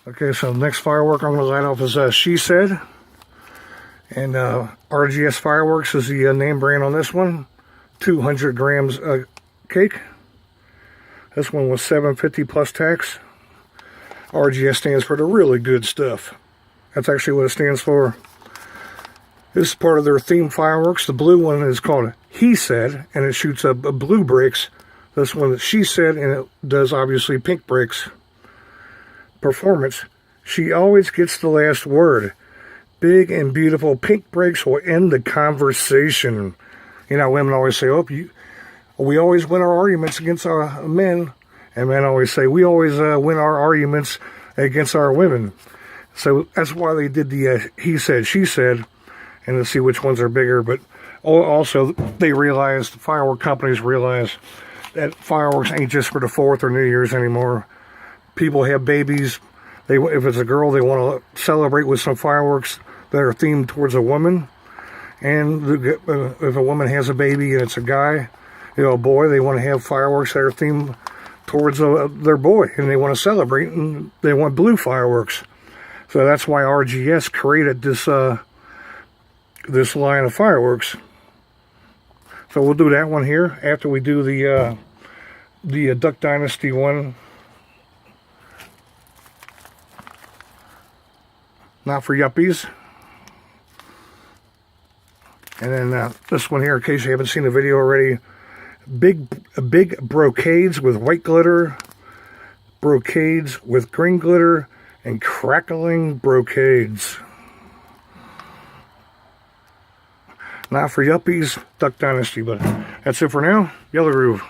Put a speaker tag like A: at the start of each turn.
A: Okay, so next firework I'm going to light off is She Said. And RGS Fireworks is the name brand on this one. 200 grams cake. This one was $7.50 plus tax. RGS stands for the really good stuff. That's actually what it stands for. This is part of their theme fireworks. The blue one is called He Said, and it shoots up blue bricks. This one is She Said, and it does obviously pink bricks. Performance. She always gets the last word. Big and beautiful pink bricks will end the conversation. You know, women always say, oh, we always win our arguments against our men. And men always say, we always win our arguments against our women. So that's why they did the He Said, She Said, and to see which ones are bigger. But also, they realized, the firework companies realize that fireworks ain't just for the 4th or New Year's anymore. People have babies. If it's a girl, they want to celebrate with some fireworks that are themed towards a woman. And if a woman has a baby and it's a guy, you know, a boy, they want to have fireworks that are themed towards their boy. And they want to celebrate, and they want blue fireworks. So that's why RGS created this this line of fireworks. So we'll do that one here after we do the Duck Dynasty one. Not for yuppies. And then this one here, in case you haven't seen the video already, big brocades with white glitter, brocades with green glitter, and crackling brocades. Not for yuppies, Duck Dynasty, but that's it for now. Yellow Groove.